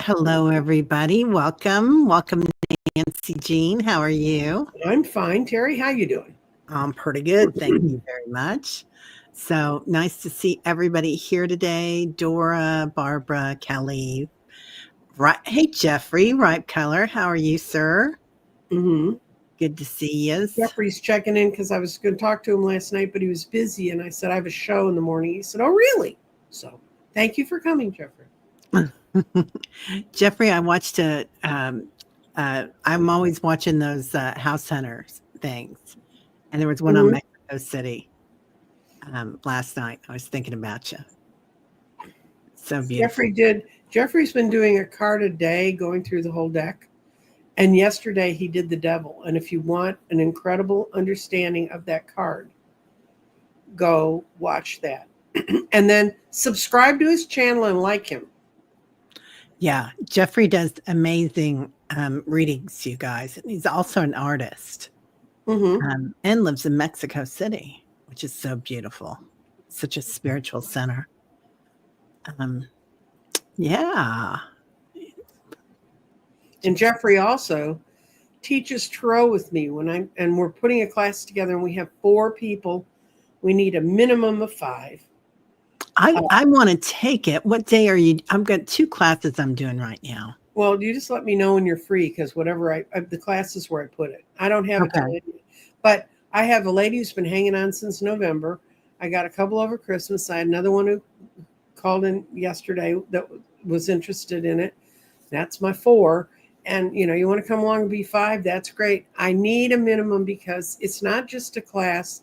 Hello, everybody. Welcome, Nancy Jean. How are you? I'm fine. Teri, how you doing? I'm pretty good. Thank you very much. So nice to see everybody here today. Dora, Barbara, Kelly. Right. Hey, Jeffrey, Ripe Color. How are you, sir? Mm-hmm. Good to see you. Jeffrey's checking in because I was going to talk to him last night, but he was busy, and I said, I have a show in the morning. He said, oh, really? So thank you for coming, Jeffrey. Jeffrey, I watched I'm always watching those House Hunters things. And there was one on Mexico City last night. I was thinking about you. So beautiful. Jeffrey's been doing a card a day, going through the whole deck. And yesterday he did the devil. And if you want an incredible understanding of that card, go watch that. And then subscribe to his channel and like him. Yeah, Jeffrey does amazing readings, you guys. He's also an artist and lives in Mexico City, which is so beautiful. Such a spiritual center. Yeah. And Jeffrey also teaches tarot with me and we're putting a class together, and we have 4 people. We need a minimum of 5. I want to take it. What day are you? I've got 2 classes I'm doing right now. Well, you just let me know when you're free, because whatever the class is where I put it. I don't have it, but I have a lady who's been hanging on since November. I got a couple over Christmas. I had another one who called in yesterday that was interested in it. That's my 4. And, you want to come along and be 5, that's great. I need a minimum, because it's not just a class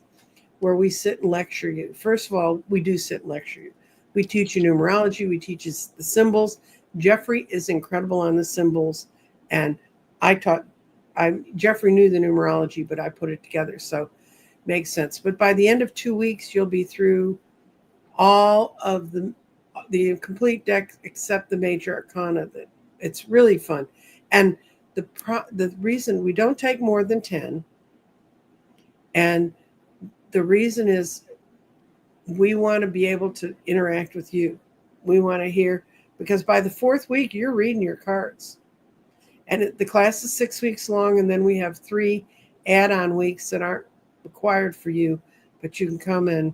where we sit and lecture you. First of all, we do sit and lecture you. We teach you numerology. We teach you the symbols. Jeffrey is incredible on the symbols. And Jeffrey knew the numerology, but I put it together. So makes sense. But by the end of 2 weeks, you'll be through all of the complete deck except the major arcana. It's really fun. And the reason we don't take more than 10, and the reason is we want to be able to interact with you. We want to hear, because by the 4th week, you're reading your cards. And the class is 6 weeks long, and then we have 3 add-on weeks that aren't required for you, but you can come in.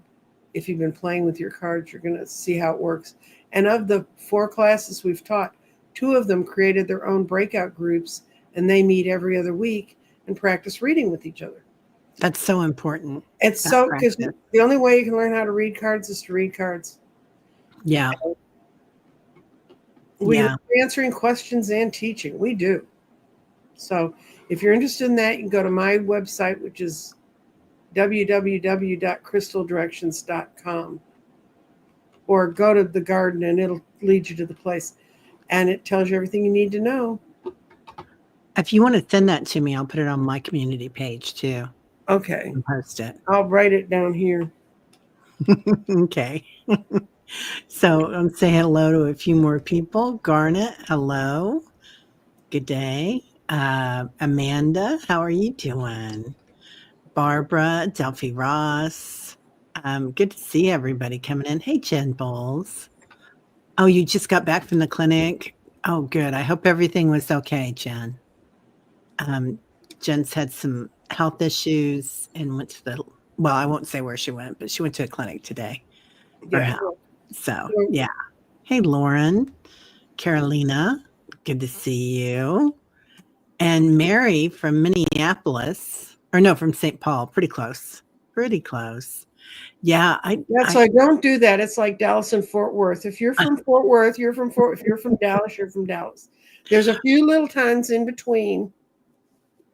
If you've been playing with your cards, you're going to see how it works. And of the 4 classes we've taught, 2 of them created their own breakout groups, and they meet every other week and practice reading with each other. That's so important. It's so, because the only way you can learn how to read cards is to read cards. Yeah. We're answering questions and teaching. We do. So if you're interested in that, you can go to my website, which is www.crystaldirections.com, or go to the garden and it'll lead you to the place. And it tells you everything you need to know. If you want to send that to me, I'll put it on my community page too. Okay. And post it. I'll write it down here. Okay. So I'm saying hello to a few more people. Garnet, hello. Good day. Amanda, how are you doing? Barbara, Delphi Ross. Good to see everybody coming in. Hey, Jen Bowles. Oh, you just got back from the clinic? Oh, good. I hope everything was okay, Jen. Jen's had some health issues and went to I won't say where she went, but she went to a clinic today for health. So, yeah. Hey, Lauren, Carolina, good to see you. And Mary from Minneapolis, or no, from St. Paul, pretty close. Yeah. So I don't do that. It's like Dallas and Fort Worth. If you're from Fort Worth, you're from if you're from Dallas, you're from Dallas. There's a few little towns in between.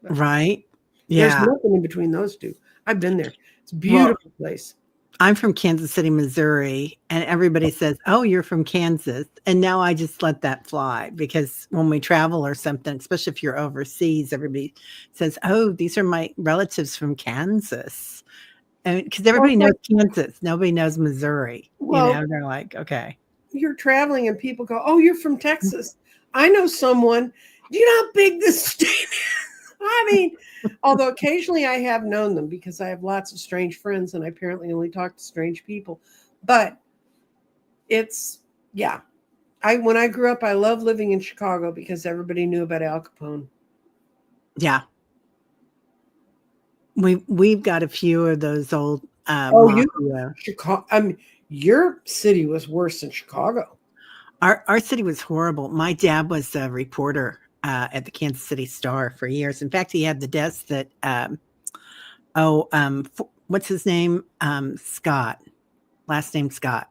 Right. Yeah. There's nothing in between those 2. I've been there. It's a beautiful place. I'm from Kansas City, Missouri, and everybody says, oh, you're from Kansas. And now I just let that fly, because when we travel or something, especially if you're overseas, everybody says, oh, these are my relatives from Kansas. And because everybody knows Kansas, nobody knows Missouri. Well, they're like, okay. You're traveling and people go, oh, you're from Texas. I know someone. Do you know how big this state is? I mean, although occasionally I have known them, because I have lots of strange friends and I apparently only talk to strange people. But it's, when I grew up, I loved living in Chicago because everybody knew about Al Capone. Yeah. We've got a few of those old You Chicago. I mean, your city was worse than Chicago. Our city was horrible. My dad was a reporter at the Kansas City Star for years. In fact, he had the desk that what's his name? Scott. Last name Scott.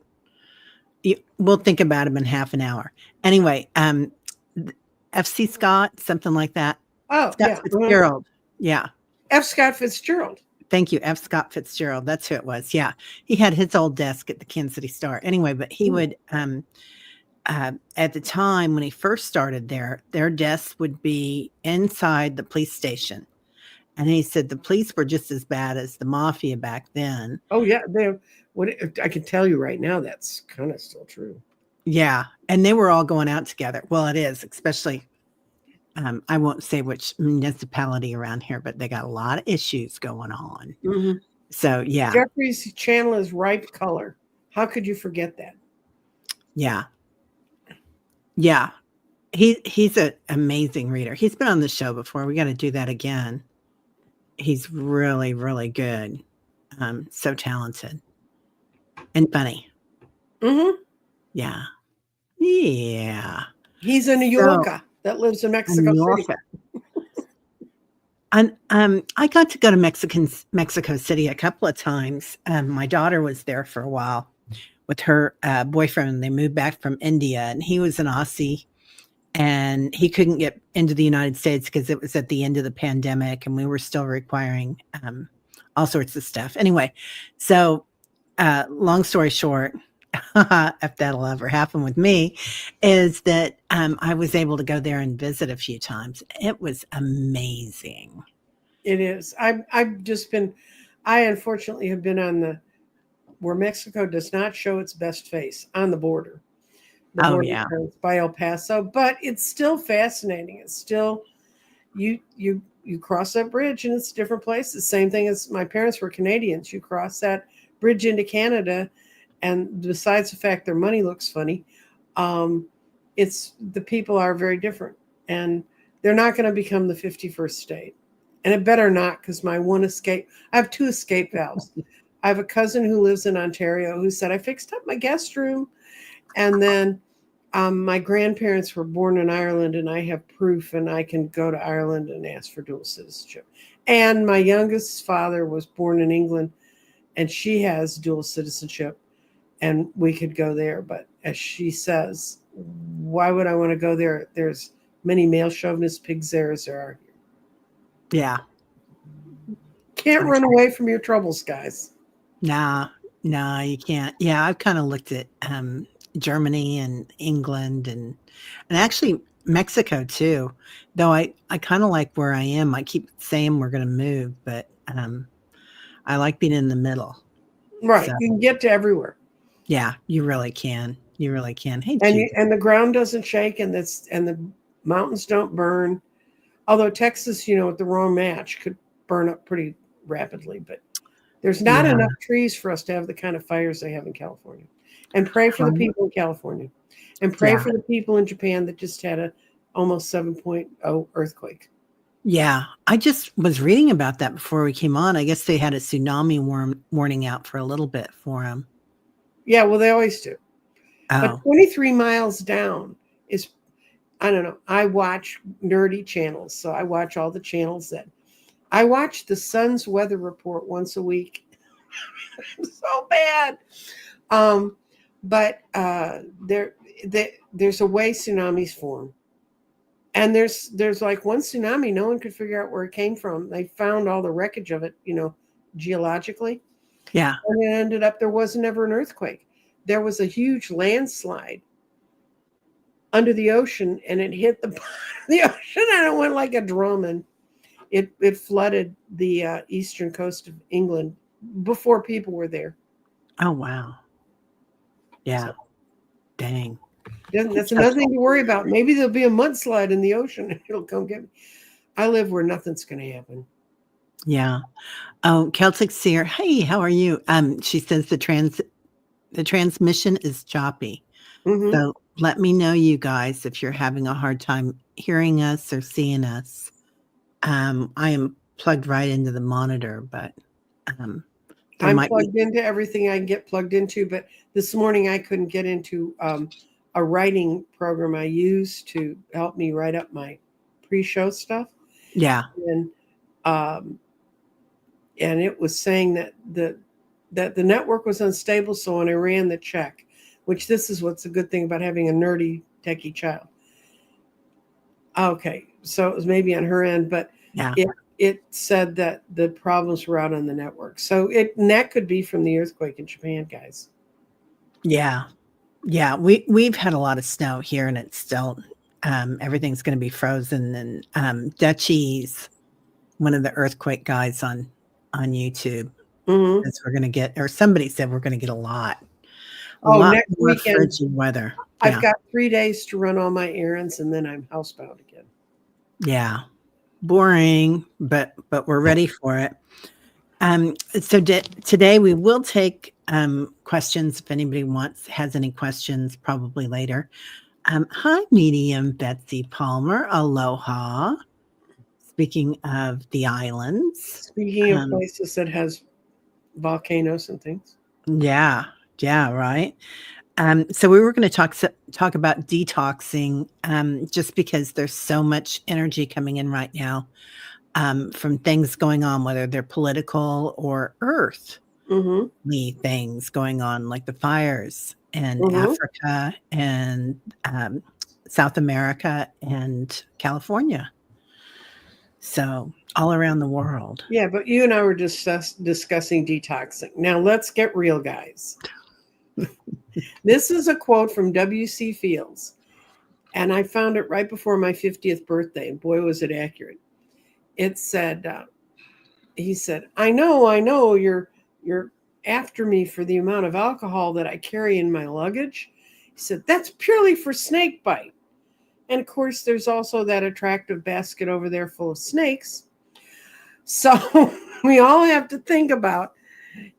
We'll think about him in half an hour. Anyway, FC Scott, something like that. Oh, Scott yeah. Fitzgerald. Yeah. F. Scott Fitzgerald. Thank you. F. Scott Fitzgerald. That's who it was. Yeah. He had his old desk at the Kansas City Star. Anyway, but he would, at the time when he first started there, their desks would be inside the police station. And he said the police were just as bad as the mafia back then. Oh, yeah. I can tell you right now, that's kind of still true. Yeah. And they were all going out together. Well, it is, especially, I won't say which municipality around here, but they got a lot of issues going on. Mm-hmm. So, yeah. Jeffrey's channel is ripe color. How could you forget that? Yeah. Yeah. He's an amazing reader. He's been on the show before. We got to do that again. He's really, really good. So talented and funny. Mm-hmm. Yeah. Yeah. He's a New Yorker that lives in Mexico City. And I got to go to Mexico City a couple of times. My daughter was there for a while with her boyfriend. They moved back from India, and he was an Aussie, and he couldn't get into the United States because it was at the end of the pandemic, and we were still requiring all sorts of stuff. Anyway, so long story short, if that'll ever happen with me, is that I was able to go there and visit a few times. It was amazing. It is. I've just been, I unfortunately have been on where Mexico does not show its best face, on the border. Yeah. By El Paso, but it's still fascinating. It's still, you cross that bridge and it's a different place. The same thing as my parents were Canadians. You cross that bridge into Canada, and besides the fact their money looks funny, it's the people are very different, and they're not going to become the 51st state, and it better not, because I have two escape valves. I have a cousin who lives in Ontario who said, I fixed up my guest room, and then my grandparents were born in Ireland, and I have proof, and I can go to Ireland and ask for dual citizenship. And my youngest father was born in England, and she has dual citizenship, and we could go there. But as she says, why would I want to go there? There's many male chauvinist pigs there as there are here. Yeah. Can't run away from your troubles, guys. No, you can't. Yeah, I've kind of looked at Germany and England and actually Mexico too. Though I kind of like where I am. I keep saying we're going to move, but I like being in the middle. Right, so, you can get to everywhere. Yeah, you really can. You really can. Hey, and the ground doesn't shake, and the mountains don't burn. Although Texas, with the wrong match, could burn up pretty rapidly. But there's not enough trees for us to have the kind of fires they have in California. And pray for the people in California, and pray for the people in Japan that just had a almost 7.0 earthquake. Yeah, I just was reading about that before we came on. I guess they had a tsunami warning out for a little bit for them. Yeah, well, they always do. Oh. But 23 miles down is, I don't know. I watch nerdy channels, so I watch all the channels I watch the sun's weather report once a week. So bad. But there's a way tsunamis form. And there's like one tsunami, no one could figure out where it came from. They found all the wreckage of it, geologically. Yeah. And it ended up, there was never an earthquake. There was a huge landslide under the ocean, and it hit the bottom of the ocean, and it went like a drum, and it flooded the eastern coast of England before people were there. Oh, wow. Yeah. So, dang. That's another thing to worry about. Maybe there'll be a mudslide in the ocean and it'll come get me. I live where nothing's going to happen. Yeah. Oh, Celtic Seer. Hey, how are you? She says the transmission is choppy. Hmm. So let me know, you guys, if you're having a hard time hearing us or seeing us. I am plugged right into the monitor, but there I'm might be. plugged into everything I can get plugged into, but this morning I couldn't get into a writing program I use to help me write up my pre-show stuff, Yeah. and um, and it was saying that the network was unstable. So when I ran the check, which this is what's a good thing about having a nerdy techie child. Okay, so it was maybe on her end, but Yeah. it said that the problems were out on the network. So and that could be from the earthquake in Japan, guys. Yeah. Yeah. We've had a lot of snow here, and it's still everything's going to be frozen. And Dutchie's one of the earthquake guys on YouTube. Hmm. Says we're going to get, or somebody said we're going to get a Oh, lot next more weekend frigid weather. I've Yeah. got 3 days to run all my errands, and then I'm housebound again. Yeah. Boring, but we're ready for it. So today we will take questions if anybody has any questions, probably later. Hi, medium Betsy Palmer. Aloha. Speaking of the islands, Speaking of um, places that has volcanoes and things. yeah, yeah, right. So we were going to talk about detoxing, just because there's so much energy coming in right now, from things going on, whether they're political or earthly Hmm. things going on, like the fires in Hmm. Africa and South America and California. So all around the world. Yeah, but you and I were discussing detoxing. Now let's get real, guys. This is a quote from W.C. Fields, and I found it right before my 50th birthday, and boy, was it accurate. It said, he said, I know, you're after me for the amount of alcohol that I carry in my luggage. He said, that's purely for snake bite. And of course, there's also that attractive basket over there full of snakes. So we all have to think about,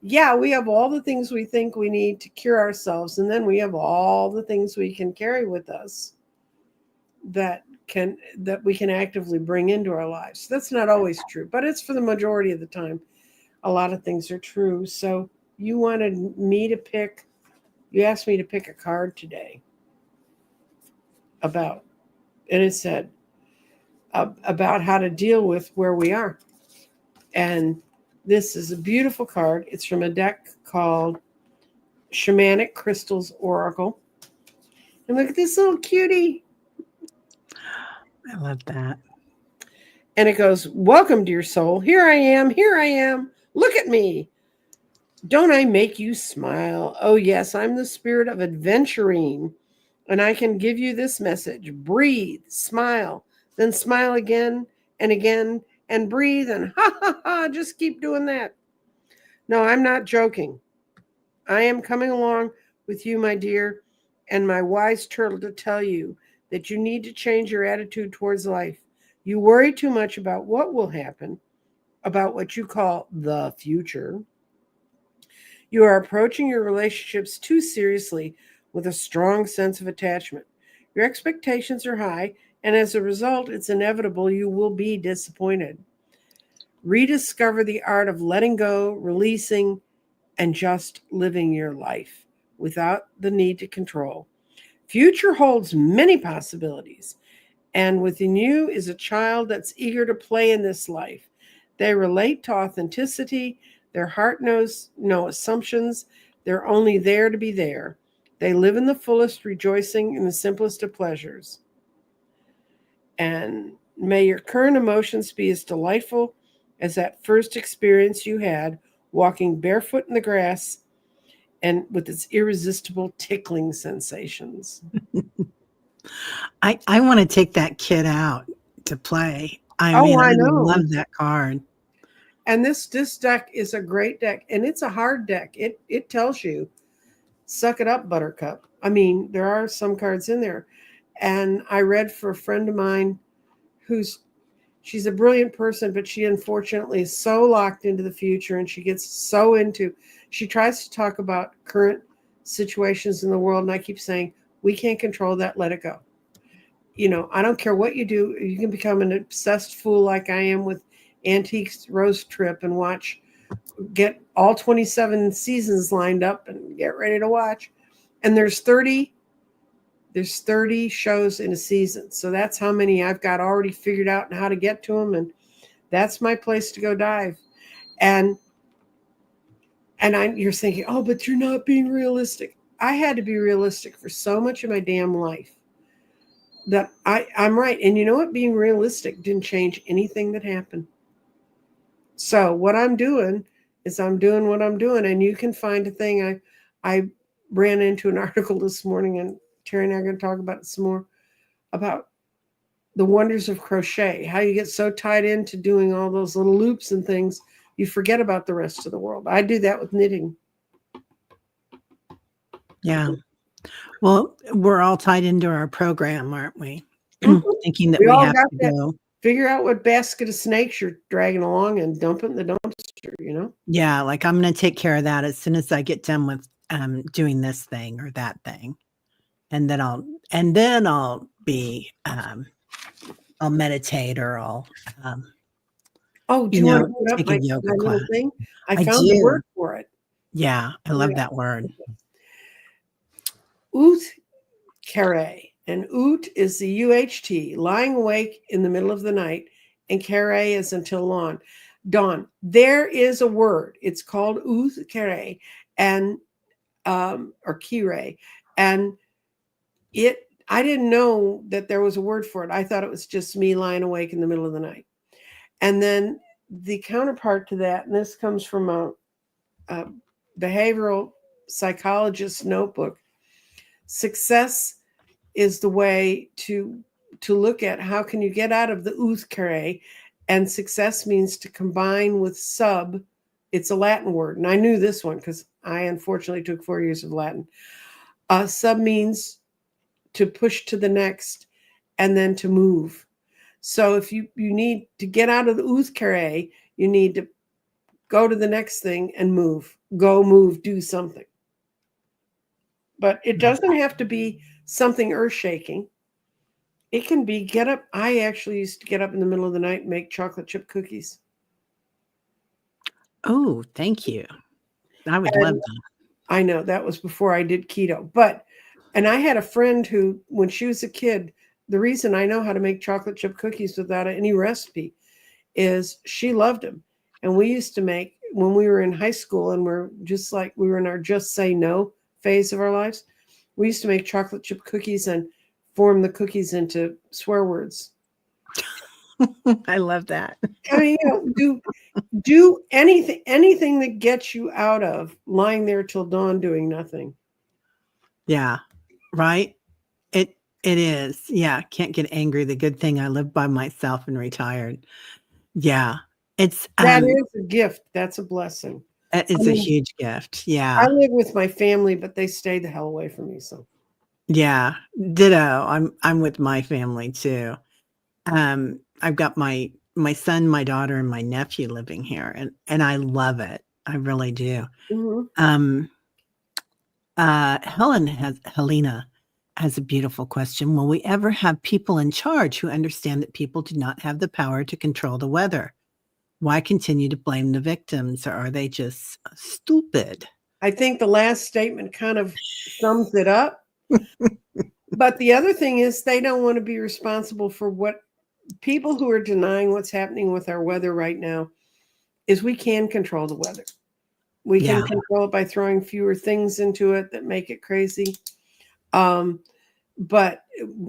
yeah, we have all the things we think we need to cure ourselves, and then we have all the things we can carry with us that we can actively bring into our lives. That's not always true, but it's for the majority of the time. A lot of things are true. So you asked me to pick a card today about, and it said about how to deal with where we are. And this is a beautiful card. It's from a deck called Shamanic Crystals Oracle. And look at this little cutie. I love that. And it goes, welcome, dear soul. Here I am. Here I am. Look at me. Don't I make you smile? Oh, yes, I'm the spirit of adventuring. And I can give you this message: breathe, smile, then smile again and breathe and ha ha ha. Just keep doing that. No, I'm not joking. I am coming along with you, my dear, and my wise turtle to tell you that you need to change your attitude towards life. You worry too much about what will happen, about what you call the future. You are approaching your relationships too seriously with a strong sense of attachment. Your expectations are high, and as a result, it's inevitable you will be disappointed. Rediscover the art of letting go, releasing, and just living your life without the need to control. Future holds many possibilities, and within you is a child that's eager to play in this life. They relate to authenticity. Their heart knows no assumptions. They're only there to be there. They live in the fullest, rejoicing in the simplest of pleasures. And may your current emotions be as delightful as that first experience you had walking barefoot in the grass and with its irresistible tickling sensations. I want to take that kid out to play. I Oh, mean, I I know. love that card. And this deck is a great deck, and it's a hard deck. It tells you, suck it up, Buttercup. I mean, there are some cards in there. And I read for a friend of mine who's she's a brilliant person, but she unfortunately is so locked into the future, and she gets she tries to talk about current situations in the world, and I keep saying, We can't control that. Let it go. I don't care what you do. You can become an obsessed fool like I am with Antiques Rose Trip and get all 27 seasons lined up and get ready to watch. And there's 30 shows in a season. So that's how many I've got already figured out and how to get to them. And that's my place to go dive. And you're thinking, oh, but you're not being realistic. I had to be realistic for so much of my damn life that I'm right. And you know what? Being realistic didn't change anything that happened. So what I'm doing is I'm doing what I'm doing. And you can find a thing. I ran into an article this morning, and Teri and I are going to talk about it some more, about the wonders of crochet, how you get so tied into doing all those little loops and things, you forget about the rest of the world. I do that with knitting. Yeah. Well, we're all tied into our program, aren't we? Thinking that we have to go. Figure out what basket of snakes you're dragging along and dump it in the dumpster, Yeah, like I'm going to take care of that as soon as I get done with doing this thing or that thing. And then I'll be I'll meditate, or I'll do you want to put up take a yoga class. Little thing? I found the word for it. Yeah, I love that word. Kere. And Ut is the UHT, lying awake in the middle of the night, and Kere is until dawn. There is a word. It's called Kere, and or Kire, and I didn't know that there was a word for it. I thought it was just me lying awake in the middle of the night. And then the counterpart to that, and this comes from a behavioral psychologist's notebook. Success is the way to look at how can you get out of the uthkere, and success means to combine with sub. It's a Latin word, and I knew this one because I unfortunately took 4 years of Latin. Sub means to push to the next and then to move. So if you need to get out of the uthkere, you need to go to the next thing and move. Go, move, do something. But it doesn't have to be something earth-shaking. It can be get up. I actually used to get up in the middle of the night and make chocolate chip cookies. Oh, thank you. I would love that. I know that was before I did keto. And I had a friend who, when she was a kid, the reason I know how to make chocolate chip cookies without any recipe is she loved them. And we used to make, when we were in high school and we were in our just say no phase of our lives, we used to make chocolate chip cookies and form the cookies into swear words. I love that. I mean, do anything that gets you out of lying there till dawn doing nothing. Yeah, right. It is. Yeah, can't get angry. The good thing I live by myself and retired. Yeah, that is a gift. That's a blessing. It is a huge gift. Yeah, I live with my family, but they stay the hell away from me. So, yeah, ditto. I'm with my family too. I've got my son, my daughter, and my nephew living here, and I love it. I really do. Mm-hmm. Helena has a beautiful question. Will we ever have people in charge who understand that people do not have the power to control the weather? Why continue to blame the victims, or are they just stupid? I think the last statement kind of sums it up. But the other thing is they don't want to be responsible for what people who are denying what's happening with our weather right now is we can control the weather. We can control it by throwing fewer things into it that make it crazy. But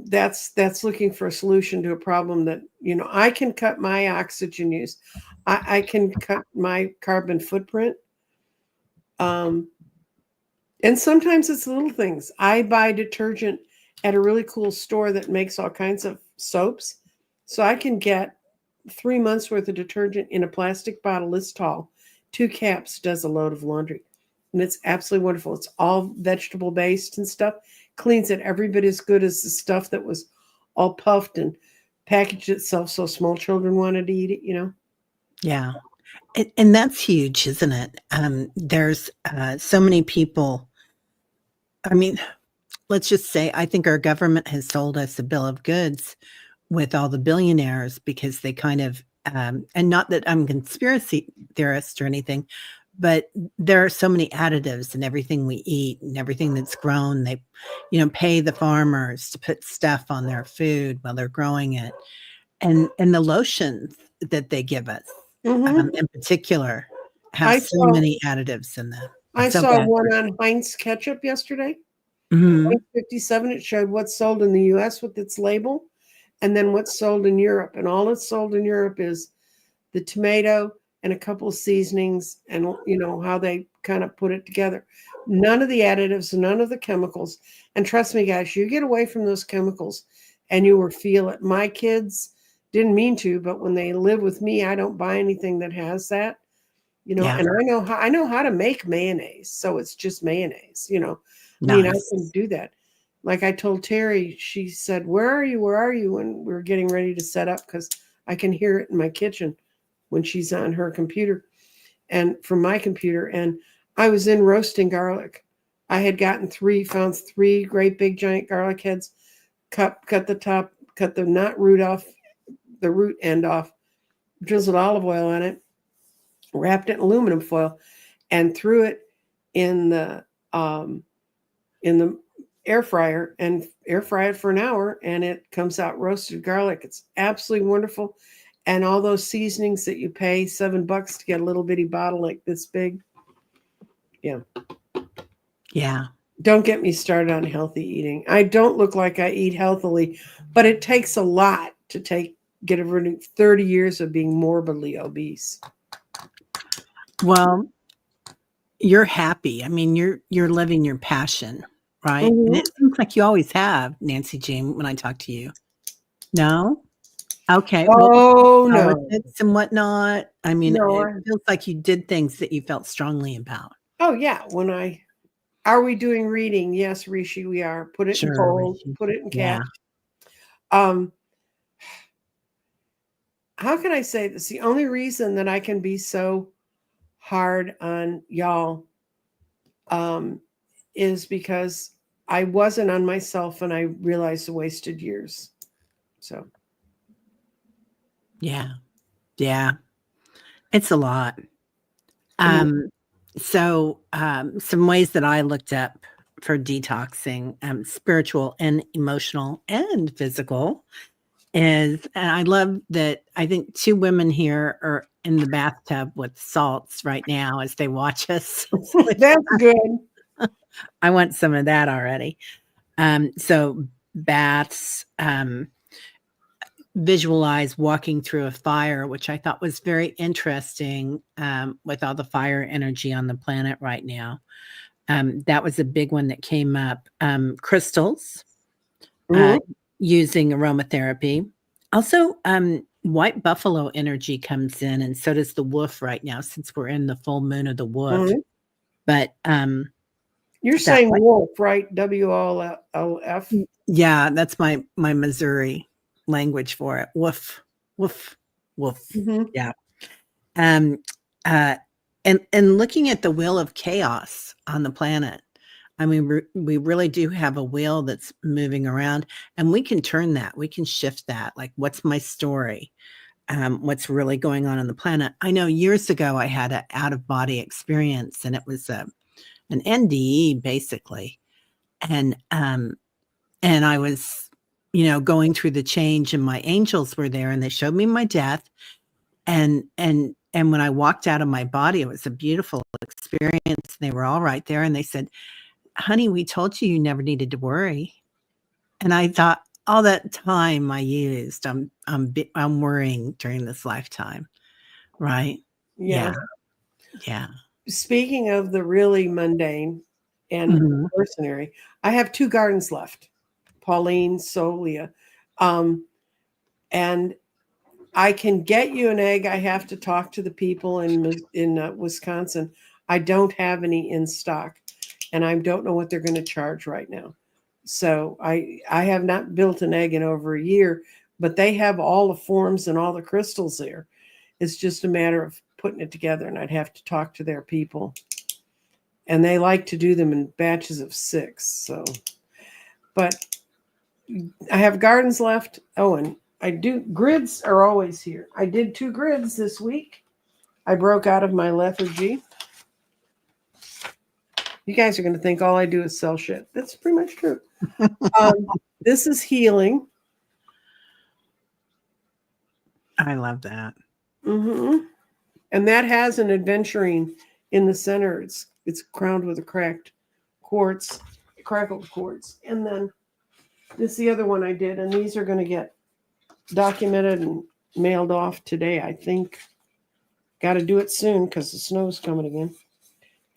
that's looking for a solution to a problem that, I can cut my oxygen use. I can cut my carbon footprint. And sometimes it's little things. I buy detergent at a really cool store that makes all kinds of soaps. So I can get 3 months worth of detergent in a plastic bottle this tall. 2 caps does a load of laundry. And it's absolutely wonderful. It's all vegetable based and stuff. Cleans it every bit as good as the stuff that was all puffed and packaged itself so small children wanted to eat it, Yeah. And that's huge, isn't it? There's so many people. I mean, let's just say, I think our government has sold us a bill of goods with all the billionaires because they kind of, and not that I'm a conspiracy theorist or anything, but there are so many additives in everything we eat and everything that's grown. They, pay the farmers to put stuff on their food while they're growing it, and the lotions that they give us, Mm-hmm. in particular, have I so saw many additives in them. I So saw bad. one on Heinz ketchup yesterday. Mhm. 57, it showed what's sold in the US with its label and then what's sold in Europe. And all that's sold in Europe is the tomato and a couple of seasonings and how they kind of put it together. None of the additives, none of the chemicals. And trust me, guys, you get away from those chemicals and you will feel it. My kids didn't mean to, but when they live with me, I don't buy anything that has that. Yeah. And I know how to make mayonnaise, so it's just mayonnaise. I mean, I Nice. can do that. Like I told Teri, she said, "Where are you? Where are you?" And we're getting ready to set up because I can hear it in my kitchen when she's on her computer and from my computer. And I was in roasting garlic. I had found three great big giant garlic heads, cut the top, cut the the root end off, drizzled olive oil on it, wrapped it in aluminum foil, and threw it in the um, air fryer and air fry it for an hour, and it comes out roasted garlic. It's absolutely wonderful. And all those seasonings that you pay $7 to get a little bitty bottle like this big. Yeah. Yeah. Don't get me started on healthy eating. I don't look like I eat healthily, but it takes a lot to get over 30 years of being morbidly obese. Well, you're happy. I mean, you're living your passion, right? And Mm-hmm. it seems like you always have, Nancy Jean, when I talk to you. No? Okay. Well, Oh no. politics and whatnot. I mean, No. it feels like you did things that you felt strongly about. Oh yeah. Are we doing reading? Yes, Rishi, we are. Put it in Sure, bold, Richie. put it in Yeah. caps. Um, how can I say this? The only reason that I can be so hard on y'all is because I wasn't on myself and I realized I wasted years. So Yeah. Yeah. It's a lot. I mean, Some ways that I looked up for detoxing, spiritual and emotional and physical, and I love that I think 2 women here are in the bathtub with salts right now as they watch us. that's good. I want some of that already. So baths, visualize walking through a fire, which I thought was very interesting, with all the fire energy on the planet right now. That was a big one that came up. Crystals, uh, Mhm. using aromatherapy. Also, white buffalo energy comes in, and so does the wolf right now, since we're in the full moon of the wolf. Mhm. But You're that saying white, wolf, right? WOLF. yeah, that's my Missouri language for it. Woof, woof, woof. Mm-hmm. Yeah. Um, uh, and looking at the wheel of chaos on the planet, I mean, we really do have a wheel that's moving around, and we can turn that. We can shift that. Like, what's my story? What's really going on the planet? I know years ago I had an out of body experience, and it was an NDE basically, and and I was, going through the change, and my angels were there, and they showed me my death, and when I walked out of my body, it was a beautiful experience. They were all right there, and they said, "Honey, we told you you never needed to worry." And I thought, all that time I used, I'm worrying during this lifetime, right? Yeah. Yeah, yeah. Speaking of the really mundane and Mhm. mercenary, I have 2 gardens left. Pauline, Solia. Um, and I can get you an egg. I have to talk to the people in Wisconsin. I don't have any in stock, and I don't know what they're going to charge right now. So I have not built an egg in over a year, but they have all the forms and all the crystals there. It's just a matter of putting it together, and I'd have to talk to their people. And they like to do them in batches of 6. So But I have gardens left. Oh, and grids are always here. I did 2 grids this week. I broke out of my lethargy. You guys are going to think all I do is sell shit. That's pretty much true. This is healing. I love that. Mm-hmm. And that has an adventuring in the center. It's crowned with a crackled quartz. And then this is the other one I did. And these are going to get documented and mailed off today, I think. Got to do it soon because the snow's coming again.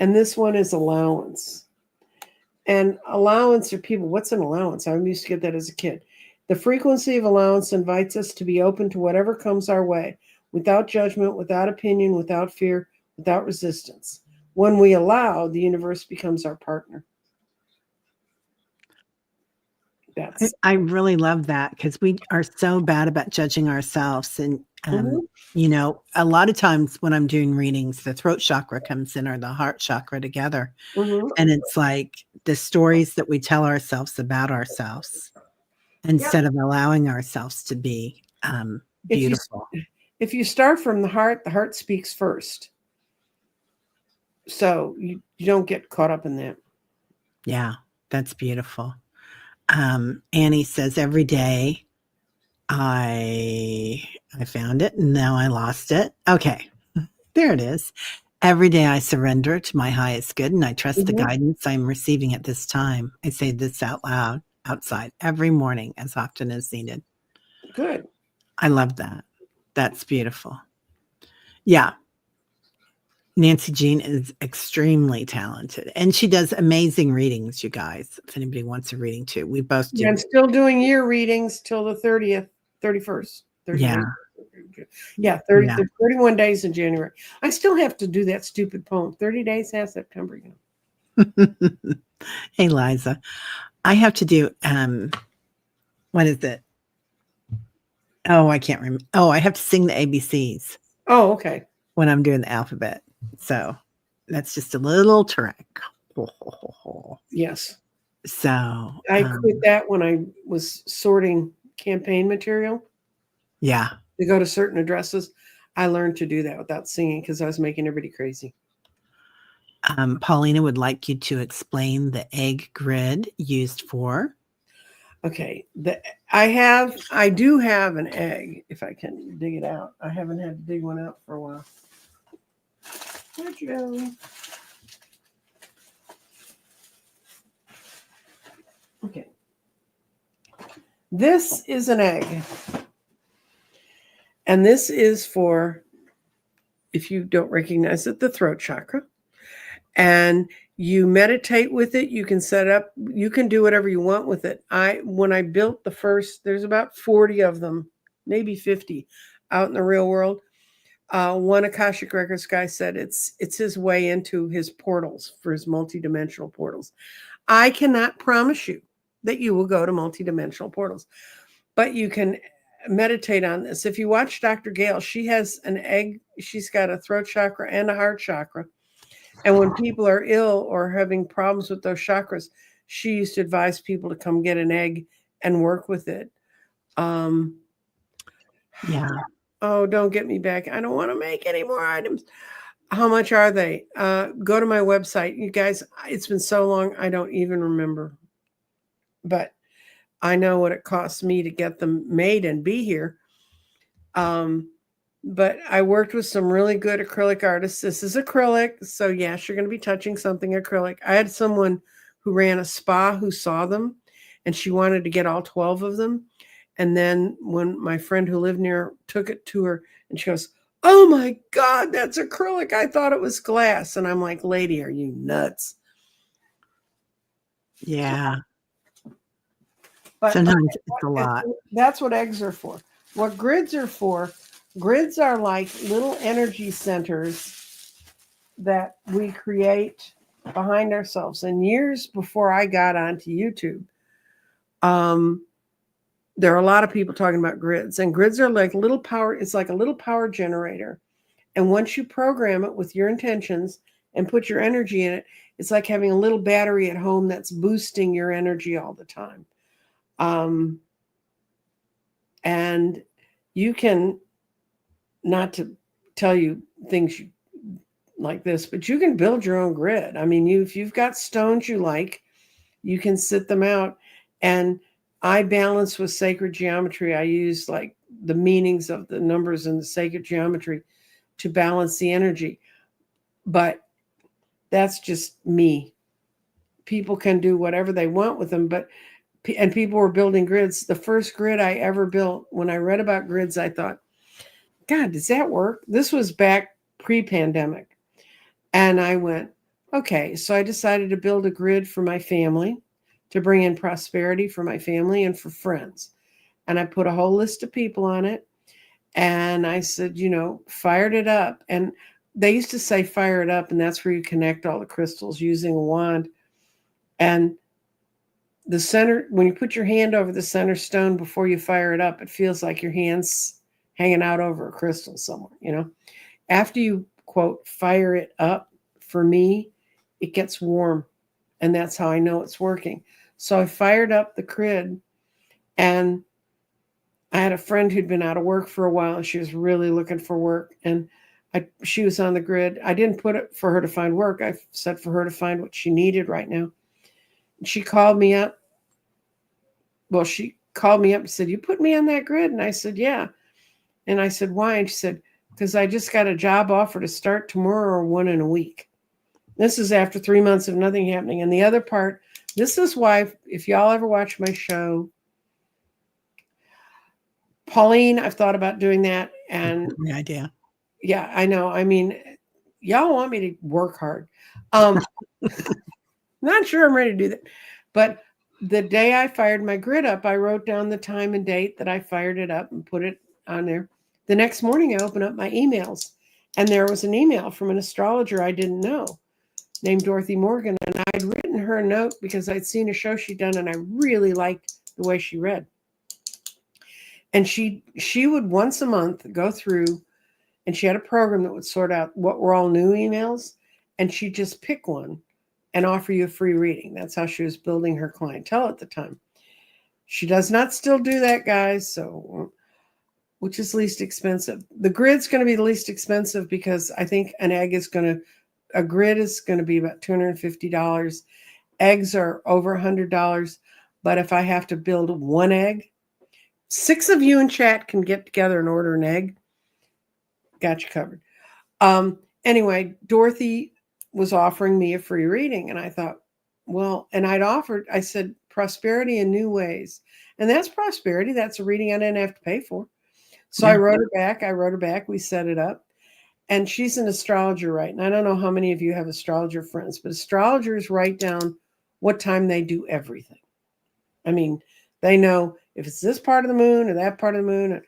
And this one is allowance. And allowance are people. What's an allowance? I used to get that as a kid. The frequency of allowance invites us to be open to whatever comes our way, without judgment, without opinion, without fear, without resistance. When we allow, the universe becomes our partner. I really love that because we are so bad about judging ourselves. And, you know, a lot of times when I'm doing readings, the throat chakra comes in or the heart chakra together. And it's like the stories that we tell ourselves about ourselves instead of allowing ourselves to be beautiful. If you start from the heart speaks first. So you don't get caught up in that. Yeah, that's beautiful. Annie says every day I found it and now I lost it. Okay, there it is. Every day I surrender to my highest good and I trust the guidance I'm receiving at this time. I say this out loud outside every morning as often as needed. Good. I love that. That's beautiful. Yeah. Nancy Jean is extremely talented and she does amazing readings, you guys. If anybody wants a reading too, we both do. I'm still doing year readings till the 31st. Yeah. Yeah, 31 days in January. I still have to do that stupid poem. 30 days has September. You know. Hey, Liza. I have to do, what is it? Oh, I can't remember. Oh, I have to sing the ABCs. Oh, okay. When I'm doing the alphabet. So that's just a little trick. Yes. So I quit that when I was sorting campaign material. Yeah. To go to certain addresses. I learned to do that without singing because I was making everybody crazy. Paulina would like you to explain the egg grid used for. Okay. I do have an egg, if I can dig it out. I haven't had to dig one out for a while. Where'd you go? Okay. This is an egg. And this is for, if you don't recognize it, the throat chakra. And you meditate with it. You can set up, you can do whatever you want with it. When I built the first, there's about 40 of them, maybe 50 out in the real world. One Akashic Records guy said it's his way into his portals, for his multidimensional portals. I cannot promise you that you will go to multidimensional portals, but you can meditate on this. If you watch Dr. Gail, she has an egg. She's got a throat chakra and a heart chakra. And when people are ill or having problems with those chakras, she used to advise people to come get an egg and work with it. Yeah. Oh, don't get me back. I don't want to make any more items. How much are they? Go to my website. You guys, it's been so long, I don't even remember. But I know what it costs me to get them made and be here. But I worked with some really good acrylic artists. This is acrylic. So yes, you're going to be touching something acrylic. I had someone who ran a spa who saw them and she wanted to get all 12 of them. And then when my friend who lived near took it to her and she goes, "Oh my God, that's acrylic. I thought it was glass." And I'm like, "Lady, are you nuts?" Yeah. But sometimes it's a lot. That's what eggs are for. What grids are for, grids are like little energy centers that we create behind ourselves. And years before I got onto YouTube, there are a lot of people talking about grids, and grids are like little power. It's like a little power generator. And once you program it with your intentions and put your energy in it, it's like having a little battery at home that's boosting your energy all the time. And you can, not to tell you things like this, but you can build your own grid. I mean, if you've got stones you like, you can sit them out. And I balance with sacred geometry. I use like the meanings of the numbers in the sacred geometry to balance the energy. But that's just me. People can do whatever they want with them, and people were building grids. The first grid I ever built, when I read about grids, I thought, God, does that work? This was back pre-pandemic. And I went, okay. So I decided to build a grid for my family, to bring in prosperity for my family and for friends. And I put a whole list of people on it. And I said, fired it up. And they used to say fire it up, and that's where you connect all the crystals using a wand. And the center, when you put your hand over the center stone before you fire it up, it feels like your hand's hanging out over a crystal somewhere, After you, quote, fire it up, for me, it gets warm. And that's how I know it's working. So I fired up the grid, and I had a friend who'd been out of work for a while, and she was really looking for work. And she was on the grid. I didn't put it for her to find work. I said for her to find what she needed right now. And she called me up. Well, she called me up and said, you put me on that grid? And I said, yeah. And I said, why? And she said, because I just got a job offer to start tomorrow or one in a week. This is after 3 months of nothing happening. And the other part, this is why, if y'all ever watch my show, Pauline, I've thought about doing that. And the idea. Yeah, I know. I mean, y'all want me to work hard. Not sure I'm ready to do that. But the day I fired my grid up, I wrote down the time and date that I fired it up and put it on there. The next morning, I opened up my emails, and there was an email from an astrologer I didn't know named Dorothy Morgan. And I'd written her a note because I'd seen a show she'd done, and I really liked the way she read. And she would once a month go through, and she had a program that would sort out what were all new emails, and she'd just pick one and offer you a free reading. That's how she was building her clientele at the time. She does not still do that, guys. So, which is least expensive? The grid's going to be the least expensive because I think a grid is going to be about $250. Eggs are over $100. But if I have to build one egg, 6 of you in chat can get together and order an egg. Got you covered. Anyway, Dorothy was offering me a free reading, and I thought, well, and I said, prosperity in new ways. And that's prosperity. That's a reading I didn't have to pay for. So yeah. I wrote her back. We set it up. And she's an astrologer, right? And I don't know how many of you have astrologer friends, but astrologers write down what time they do everything. I mean, they know if it's this part of the moon or that part of the moon.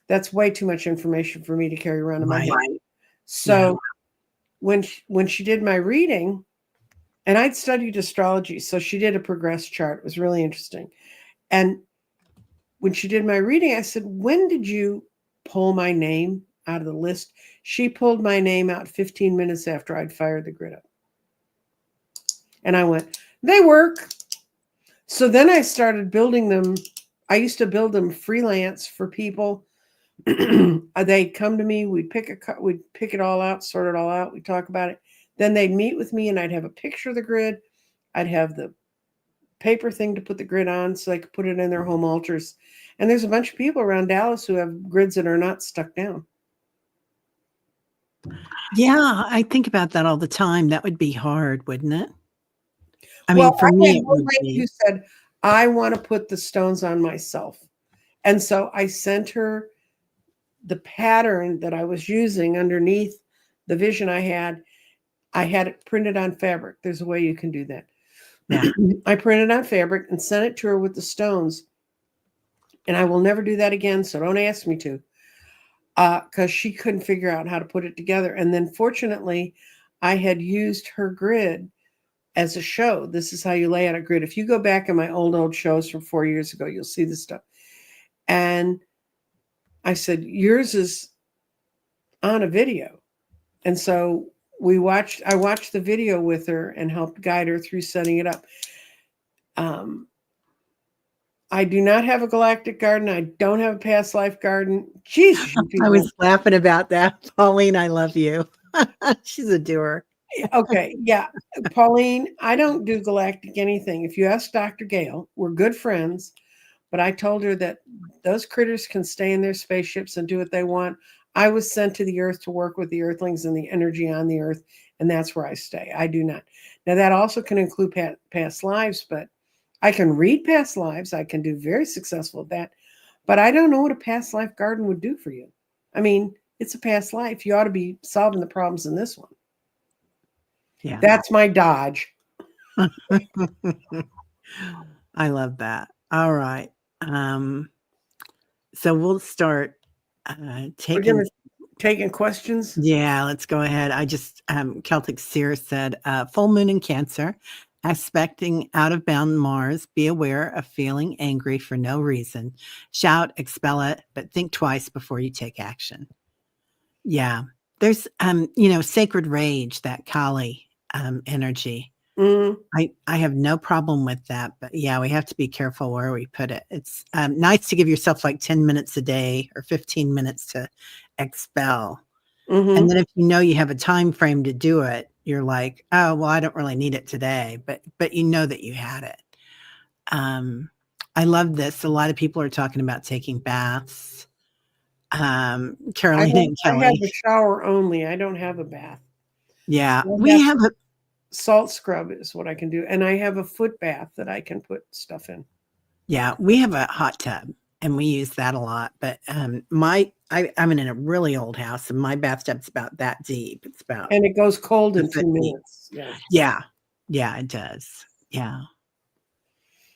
That's way too much information for me to carry around in my head. So when she did my reading, and I'd studied astrology, so she did a progress chart. It was really interesting. And when she did my reading, I said, when did you pull my name out of the list? She pulled my name out 15 minutes after I'd fired the grid up. And I went, they work. So then I started building them. I used to build them freelance for people. They'd come to me, we'd pick it all out, sort it all out, we'd talk about it. Then they'd meet with me, and I'd have a picture of the grid. I'd have the paper thing to put the grid on so they could put it in their home altars. And there's a bunch of people around Dallas who have grids that are not stuck down. Yeah, I think about that all the time. That would be hard, wouldn't it? I mean, for me, who said, I want to put the stones on myself. And so I sent her the pattern that I was using underneath the vision I had it printed on fabric. There's a way you can do that. Yeah. I printed on fabric and sent it to her with the stones. And I will never do that again, so don't ask me to. Because she couldn't figure out how to put it together. And then fortunately, I had used her grid as a show. This is how you lay out a grid. If you go back in my old shows from 4 years ago, you'll see this stuff. And I said, yours is on a video. And so I watched the video with her and helped guide her through setting it up. I do not have a galactic garden. I don't have a past life garden. Jesus, you I people. was laughing about that. Pauline, I love you. She's a doer. Okay, yeah. Pauline, I don't do galactic anything. If you ask Dr. Gale, we're good friends, but I told her that those critters can stay in their spaceships and do what they want. I was sent to the earth to work with the earthlings and the energy on the earth, and that's where I stay. I do not. Now, that also can include past lives, but I can read past lives. I can do very successful at that, but I don't know what a past life garden would do for you. I mean, it's a past life. You ought to be solving the problems in this one. Yeah. That's my dodge. I love that. All right. So we'll start We're taking. going to taking questions. Yeah, let's go ahead. I just Celtic Seers said, full moon in Cancer, aspecting out of bound Mars. Be aware of feeling angry for no reason. Shout, expel it, but think twice before you take action. Yeah, there's sacred rage, that Kali energy. Mm, I have no problem with that, but yeah, we have to be careful where we put it. It's nice to give yourself like 10 minutes a day or 15 minutes to expel. And hmm then if you know you have a time frame to do it, you're like, oh, well, I don't really need it today, but you know that you had it. I love this. A lot of people are talking about taking baths. Carolina and I have Kelly. a shower only. I don't have a bath. Yeah, I we have a salt scrub is what I can do, and I have a foot bath that I can put stuff in. hot tub and we use that a lot. But I'm in a really old house and my bathtub's about that deep. It's about And it goes cold a in foot 2 deep. minutes. Yeah. Yeah. Yeah, it does. Yeah.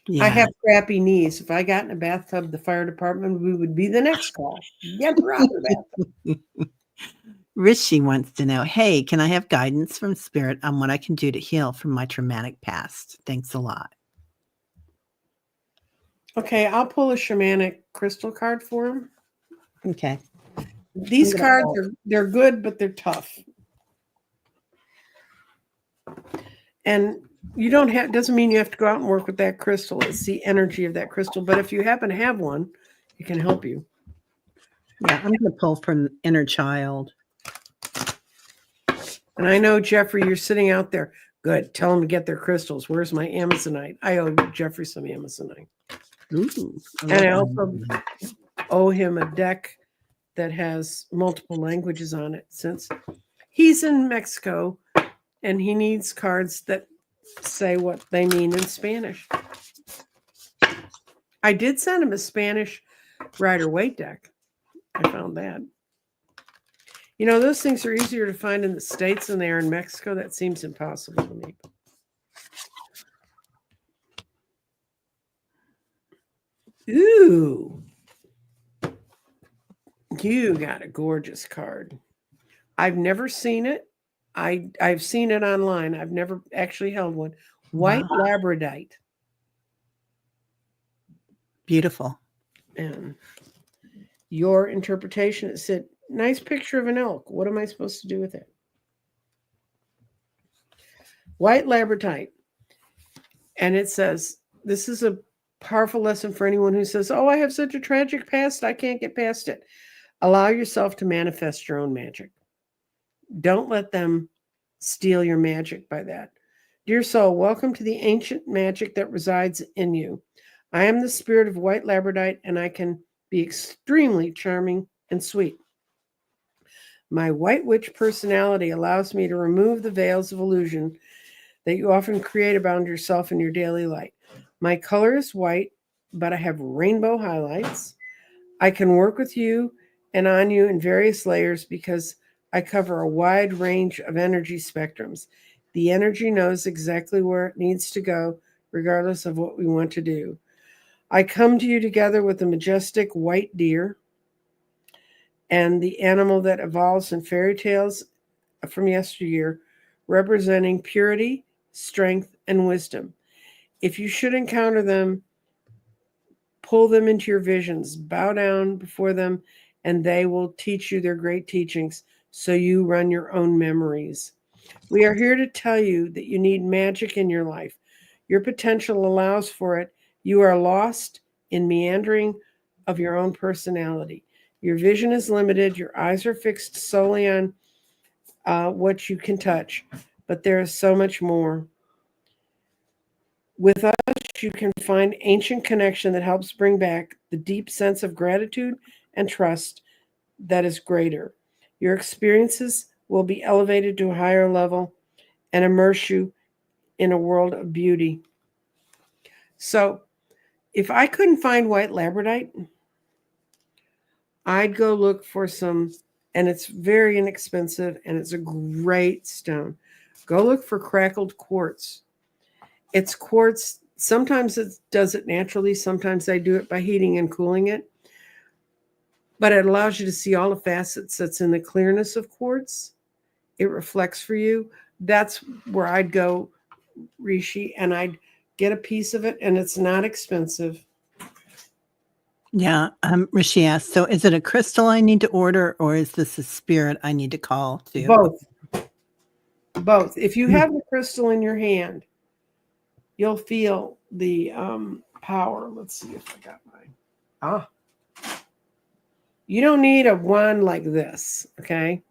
I Yeah. have crappy knees. If I got in a bathtub, the fire department would be the next call. Get her out of the bathtub. Rishi wants to know, hey, can I have guidance from spirit on what I can do to heal from my traumatic past? Thanks a lot. Okay, I'll pull a shamanic crystal card for him. Okay. These cards they're good, but they're tough. And you don't have doesn't mean you have to go out and work with that crystal. It's the energy of that crystal. But if you happen to have one, it can help you. Yeah, I'm going to pull from inner child. And I know, Jeffrey, you're sitting out there. Good. Tell them to get their crystals. Where's my Amazonite? I owe Jeffrey some Amazonite. Ooh, And I also owe him a deck that has multiple languages on it since he's in Mexico and he needs cards that say what they mean in Spanish. I did send him a Spanish Rider-Waite deck. I found that. You know, those things are easier to find in the States than they are in Mexico. That seems impossible to me. Ooh. You got a gorgeous card. I've never seen it. I've seen it online. I've never actually held one. White labradorite. Beautiful. And your interpretation, it said, nice picture of an elk. What am I supposed to do with it? White labradorite. And it says, this is a powerful lesson for anyone who says, oh, I have such a tragic past, I can't get past it. Allow yourself to manifest your own magic. Don't let them steal your magic by that. Dear soul, welcome to the ancient magic that resides in you. I am the spirit of white labradorite, and I can be extremely charming and sweet. My white witch personality allows me to remove the veils of illusion that you often create around yourself in your daily life. My color is white, but I have rainbow highlights. I can work with you and on you in various layers because I cover a wide range of energy spectrums. The energy knows exactly where it needs to go, regardless of what we want to do. I come to you together with the majestic white deer and the animal that evolves in fairy tales from yesteryear, representing purity, strength, and wisdom. If you should encounter them, pull them into your visions, bow down before them, and they will teach you their great teachings so you run your own memories. We are here to tell you that you need magic in your life. Your potential allows for it. You are lost in meandering of your own personality. Your vision is limited. Your eyes are fixed solely on what you can touch, but there is so much more. With us, you can find ancient connection that helps bring back the deep sense of gratitude and trust that is greater. Your experiences will be elevated to a higher level and immerse you in a world of beauty. So, if I couldn't find white labradite, I'd go look for some, and it's very inexpensive and it's a great stone. Go look for crackled quartz. It's quartz. Sometimes it does it naturally. Sometimes I do it by heating and cooling it. But it allows you to see all the facets that's in the clearness of quartz. It reflects for you. That's where I'd go, Rishi, and I'd get a piece of it, and it's not expensive. Yeah. Rishi asked, so is it a crystal I need to order, or is this a spirit I need to call to? Both. If you have the crystal in your hand, you'll feel the power. Let's see if I got mine. You don't need a wand like this, okay?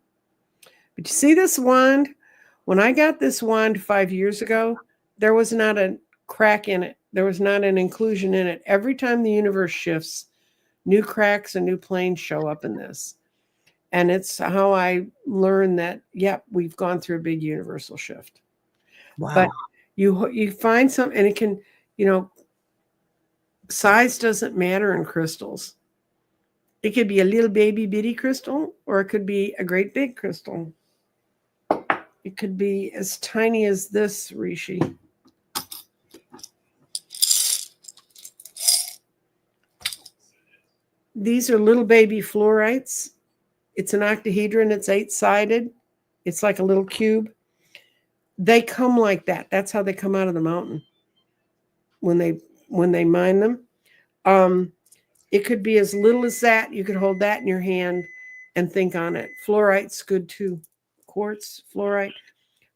But you see this wand? When I got this wand 5 years ago, there was not a crack in it. There was not an inclusion in it. Every time the universe shifts, new cracks and new planes show up in this. And it's how I learned that, yep, we've gone through a big universal shift. Wow. But you find some, and it can, size doesn't matter in crystals. It could be a little baby bitty crystal, or it could be a great big crystal. It could be as tiny as this, Rishi. These are little baby fluorites. It's an octahedron. It's 8-sided. It's like a little cube. They come like that. That's how they come out of the mountain when they mine them. It could be as little as that. You could hold that in your hand and think on it. Fluorite's good too. Quartz, fluorite.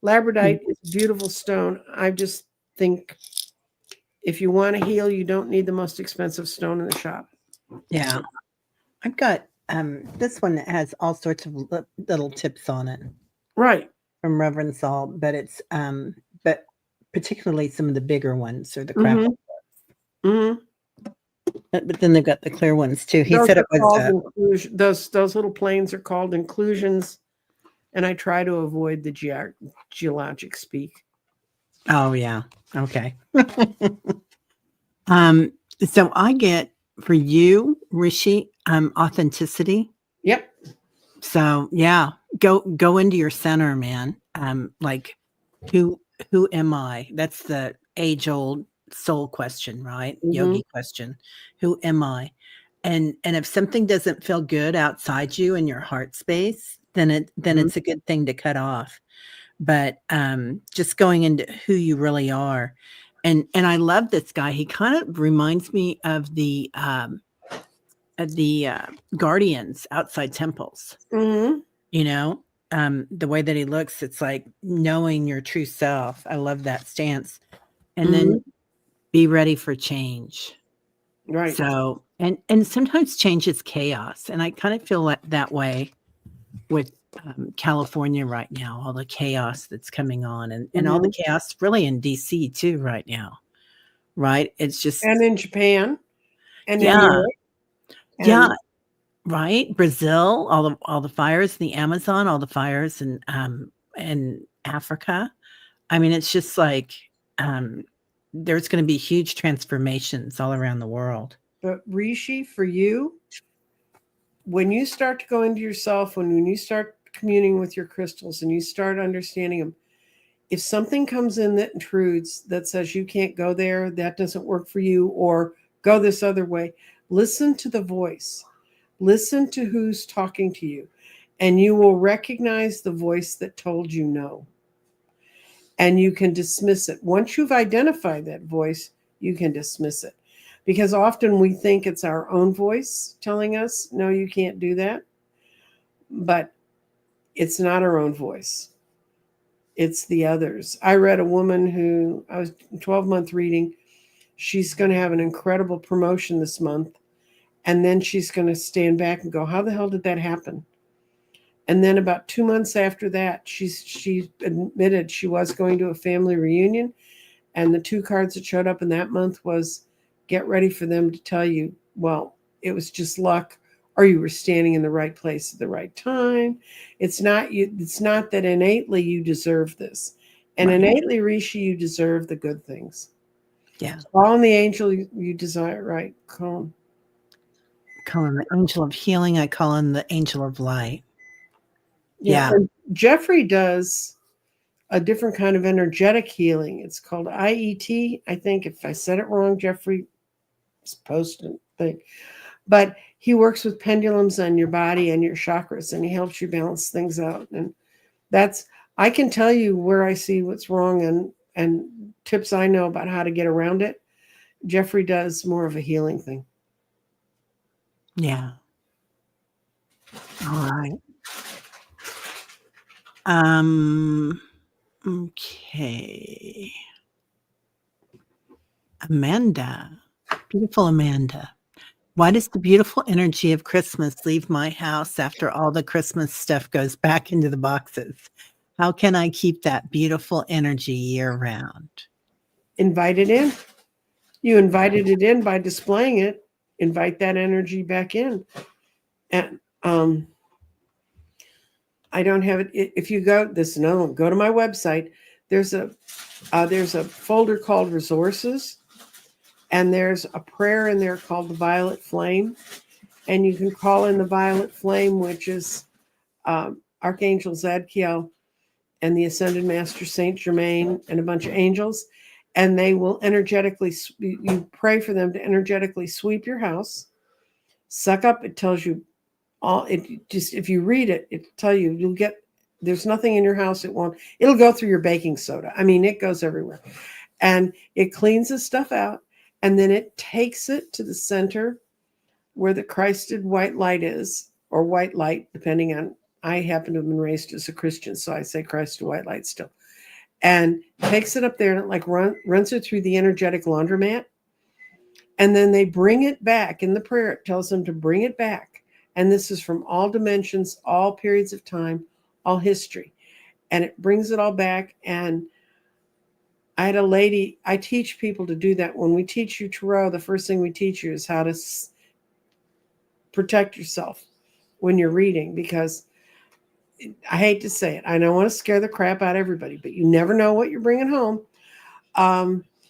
Labradite is a beautiful stone. I just think if you want to heal, you don't need the most expensive stone in the shop. Yeah. I've got this one that has all sorts of little tips on it. Right. From Reverend Saul, but it's but particularly some of the bigger ones or the crackle. Mm-hmm. But then they've got the clear ones too. He Those said it was those little planes are called inclusions, and I try to avoid the geologic speak. Oh yeah. Okay. So I get for you, Rishi, authenticity. Yep. So yeah, go into your center, man. Like who am I? That's the age-old soul question, right? Mm-hmm. Yogi question. Who am I? And if something doesn't feel good outside you in your heart space, then it's a good thing to cut off. But just going into who you really are. And I love this guy. He kind of reminds me of the guardians outside temples. Mm-hmm. The way that he looks, it's like knowing your true self. I love that stance. And then be ready for change. Right. So, and sometimes change is chaos. And I kind of feel that way with California right now, all the chaos that's coming on and all the chaos really in DC too right now. Right. It's just. And in Japan. And in Europe. And yeah. Right. Brazil, all the fires in the Amazon, all the fires in Africa. I mean, it's just like there's going to be huge transformations all around the world. But Rishi, for you, when you start to go into yourself, when you start communing with your crystals and you start understanding them, if something comes in that intrudes that says you can't go there, that doesn't work for you, or go this other way, listen to the voice. Listen to who's talking to you, and you will recognize the voice that told you no. And you can dismiss it. Once you've identified that voice, you can dismiss it. Because often we think it's our own voice telling us, no, you can't do that. But it's not our own voice. It's the others. I read a woman who, I was 12-month reading. she's going to have an incredible promotion this month. And then she's going to stand back and go, how the hell did that happen? And then about 2 months after that, she admitted she was going to a family reunion. And the 2 cards that showed up in that month was, get ready for them to tell you, well, it was just luck, or you were standing in the right place at the right time. It's not that innately you deserve this. And Right. innately, Rishi, you deserve the good things. Yeah. Call on the angel you desire, right? Call him. Call him the angel of healing. I call him the angel of light. Yeah. Yeah. And Jeffrey does a different kind of energetic healing. It's called IET. I think if I said it wrong, Jeffrey is posting thing. But he works with pendulums on your body and your chakras, and he helps you balance things out. And I can tell you where I see what's wrong and tips I know about how to get around it. Jeffrey does more of a healing thing. Yeah. All right. Okay. Amanda. Beautiful Amanda. Why does the beautiful energy of Christmas leave my house after all the Christmas stuff goes back into the boxes? How can I keep that beautiful energy year round? Invite it in. You invited it in by displaying it. Invite that energy back in. And I don't have it. If you go to my website. There's a folder called resources, and there's a prayer in there called the Violet Flame, and you can call in the Violet Flame, which is Archangel Zadkiel and the Ascended Master Saint Germain and a bunch of angels, and they will energetically. You pray for them to energetically sweep your house, suck up. It tells you all. It just, if you read it, it'll tell you you'll get. There's nothing in your house it'll go through your baking soda. I mean, it goes everywhere. And it cleans the stuff out, and then it takes it to the center where the Christed white light is, or white light, depending on, I happen to have been raised as a Christian, so I say Christed white light still. And takes it up there, and it runs it through the energetic laundromat. And then they bring it back. In the prayer, it tells them to bring it back. And this is from all dimensions, all periods of time, all history. And it brings it all back. And I had a lady, I teach people to do that. When we teach you tarot, the first thing we teach you is how to protect yourself when you're reading, because I hate to say it, I don't want to scare the crap out of everybody, but you never know what you're bringing home.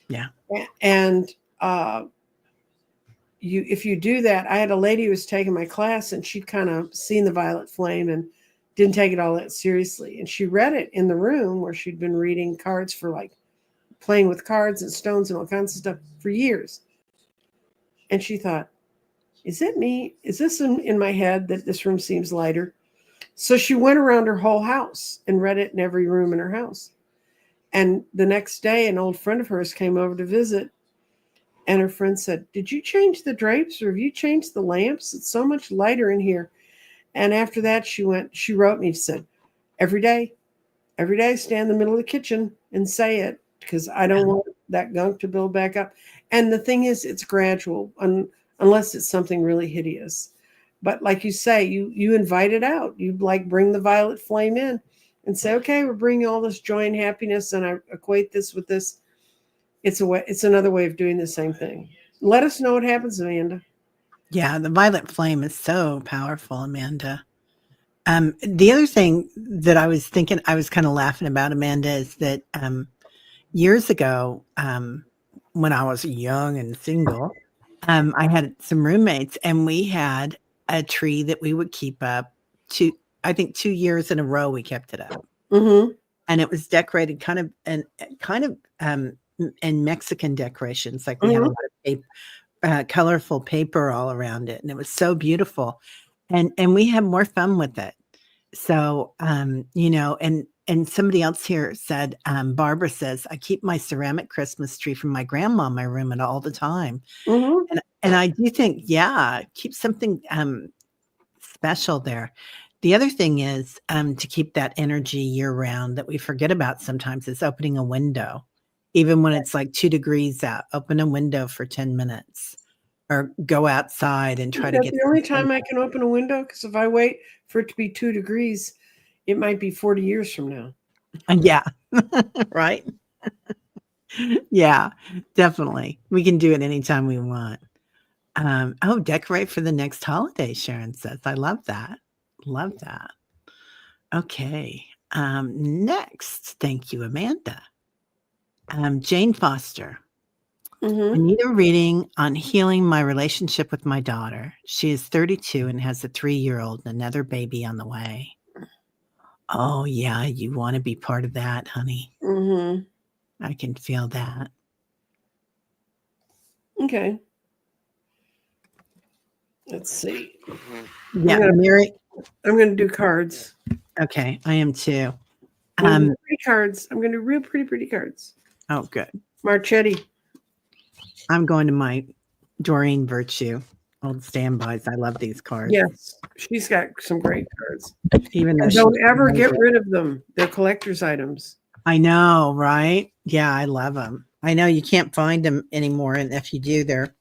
Yeah. And if you do that, I had a lady who was taking my class, and she'd kind of seen the Violet Flame and didn't take it all that seriously. And she read it in the room where she'd been reading cards for, like, playing with cards and stones and all kinds of stuff for years. And she thought, is it me? Is this in my head that this room seems lighter? So she went around her whole house and read it in every room in her house. And the next day, an old friend of hers came over to visit. And her friend said, did you change the drapes, or have you changed the lamps? It's so much lighter in here. And after that, she wrote me, she said, every day, stand in the middle of the kitchen and say it, because I don't want that gunk to build back up. And the thing is, it's gradual, unless it's something really hideous. But like you say, you invite it out. You, like, bring the Violet Flame in and say, okay, we're bringing all this joy and happiness, and I equate this with this. It's another way of doing the same thing. Let us know what happens, Amanda. Yeah, the Violet Flame is so powerful, Amanda. The other thing that I was thinking, I was kind of laughing about, Amanda, is that years ago, when I was young and single, I had some roommates, and we had a tree that we would keep up I think 2 years in a row we kept it up. Mm-hmm. And it was decorated kind of in Mexican decorations, like we had a lot of colorful paper all around it, and it was so beautiful. And we had more fun with it. So, and somebody else here said, Barbara says, I keep my ceramic Christmas tree from my grandma in my room all the time. Mm-hmm. And I do think, keep something special there. The other thing is to keep that energy year round that we forget about sometimes is opening a window even when it's like 2 degrees out, open a window for 10 minutes or go outside and try to That's get the only time I can open a window, because if I wait for it to be 2 degrees, it might be 40 years from now. Yeah. Right. Yeah, definitely. We can do it anytime we want. Oh, decorate for the next holiday, Sharon says. I love that. Love that. Okay. Next, thank you, Amanda. Jane Foster. I need a reading on healing my relationship with my daughter. She is 32 and has a 3-year-old and another baby on the way. Oh, yeah, you want to be part of that, honey. I can feel that. Okay. Let's see. Yeah, Mary. I'm going to do cards. Okay, I am too. Pretty cards. I'm going to do real pretty cards. Oh, good. Marchetti. I'm going to my Doreen Virtue old standbys. I love these cards. Yes, she's got some great cards. Even though don't ever get rid of them. They're collector's items. I know, right? Yeah, I love them. I know you can't find them anymore, and if you do, they're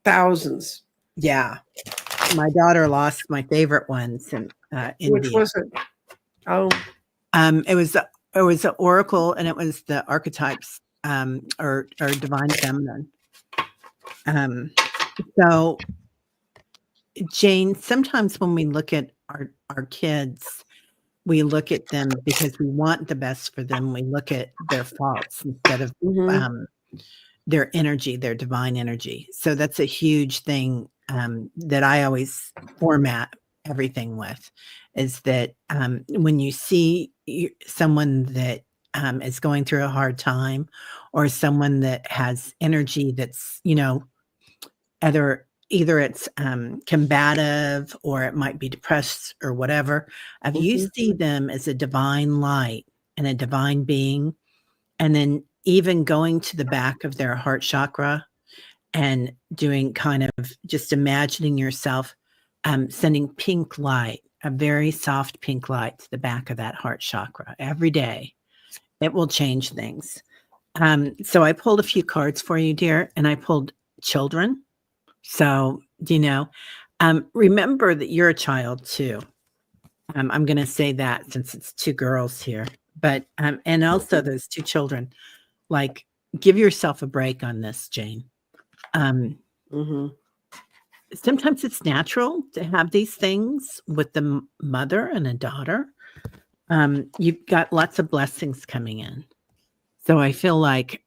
thousands. Yeah, my daughter lost my favorite ones in India. Which was it? Oh, it was the Oracle, and it was the archetypes, or divine feminine. So, Jane, sometimes when we look at our kids, we look at them because we want the best for them. We look at their faults instead of their energy, their divine energy. So that's a huge thing that I always format everything with, is that when you see someone that is going through a hard time, or someone that has energy that's, either it's combative, or it might be depressed or whatever, if you see them as a divine light and a divine being, and then even going to the back of their heart chakra and doing kind of just imagining yourself sending pink light, a very soft pink light to the back of that heart chakra every day, it will change things. So I pulled a few cards for you, dear, and I pulled children. So, remember that you're a child too. I'm going to say that since it's 2 girls here, but, and also those 2 children, like, give yourself a break on this, Jane. Sometimes it's natural to have these things with the mother and a daughter. You've got lots of blessings coming in. So I feel like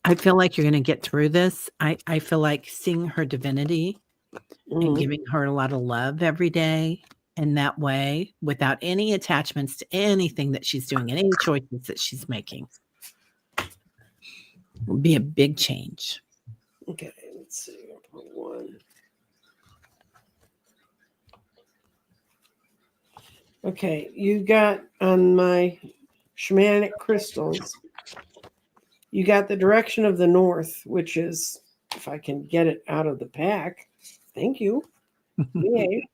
you're going to get through this. I feel like seeing her divinity and giving her a lot of love every day in that way, without any attachments to anything that she's doing, any choices that she's making, will be a big change. Okay, let's see. One. Okay, you got on my shamanic crystals, you got the direction of the north, which is, if I can get it out of the pack, thank you. Yay.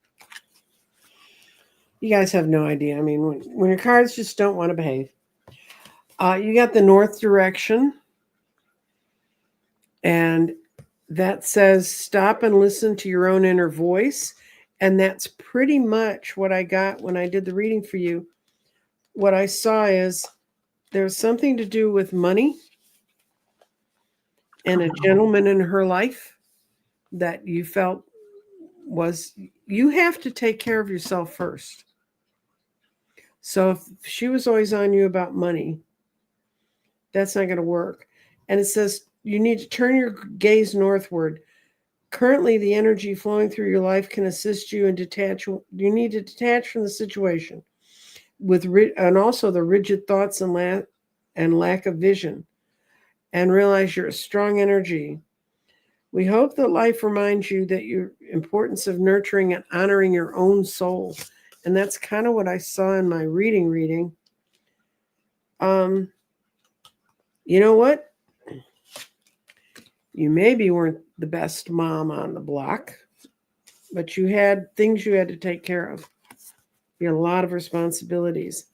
You guys have no idea. I mean, when your cards just don't want to behave. You got the north direction, and that says stop and listen to your own inner voice. And that's pretty much what I got when I did the reading for you. What I saw is there's something to do with money and a gentleman in her life that you felt was, you have to take care of yourself first. So if she was always on you about money, that's not going to work. And it says you need to turn your gaze northward. Currently, the energy flowing through your life can assist you in detach. You need to detach from the situation and also the rigid thoughts and lack of vision, and realize you're a strong energy. We hope that life reminds you that your importance of nurturing and honoring your own soul. And that's kind of what I saw in my reading. You know what? You maybe weren't the best mom on the block, but you had things you had to take care of. You had a lot of responsibilities.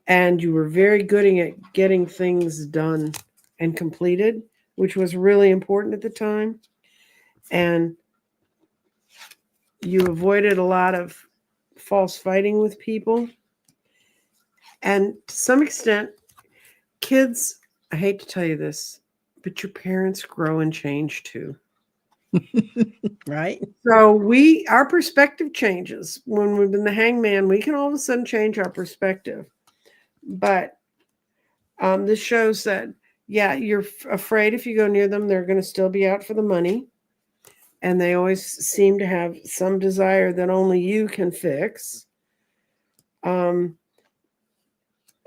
And you were very good at getting things done and completed, which was really important at the time. And you avoided a lot of false fighting with people. And to some extent, kids, I hate to tell you this, but your parents grow and change too. Right? So our perspective changes. When we've been the hangman, we can all of a sudden change our perspective. But this shows that, yeah, you're afraid if you go near them, they're going to still be out for the money. And they always seem to have some desire that only you can fix. I'm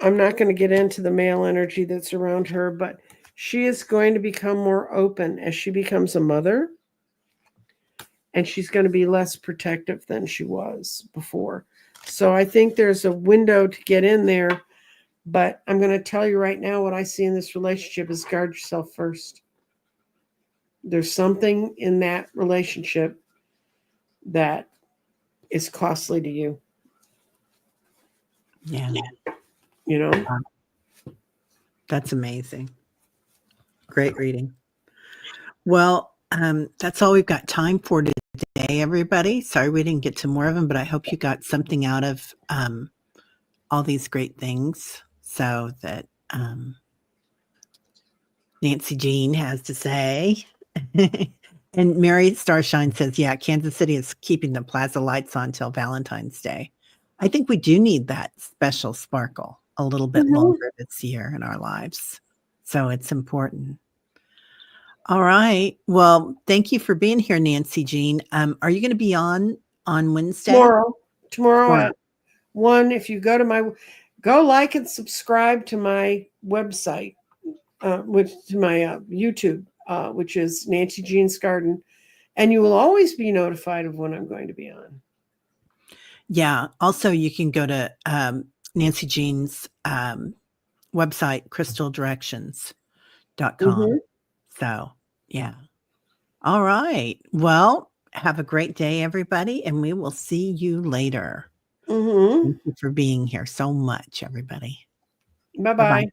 not going to get into the male energy that's around her, but she is going to become more open as she becomes a mother. And she's going to be less protective than she was before. So I think there's a window to get in there. But I'm going to tell you right now, what I see in this relationship is guard yourself first. There's something in that relationship that is costly to you. Yeah. You know? That's amazing. Great reading. Well, that's all we've got time for today, everybody. Sorry we didn't get to more of them, but I hope you got something out of all these great things, so that Nancy Jean has to say. And Mary Starshine says, yeah, Kansas City is keeping the plaza lights on till Valentine's Day. I think we do need that special sparkle a little bit longer this year in our lives. So it's important. All right. Well, thank you for being here, Nancy Jean. Are you going to be on Wednesday? Tomorrow at 1. If you go like and subscribe to my website, to my YouTube, which is Nancy Jean's Garden, and you will always be notified of when I'm going to be on. Yeah. Also, you can go to Nancy Jean's website, crystaldirections.com. So, yeah. All right. Well, have a great day, everybody, and we will see you later. Thank you for being here so much, everybody. Bye-bye.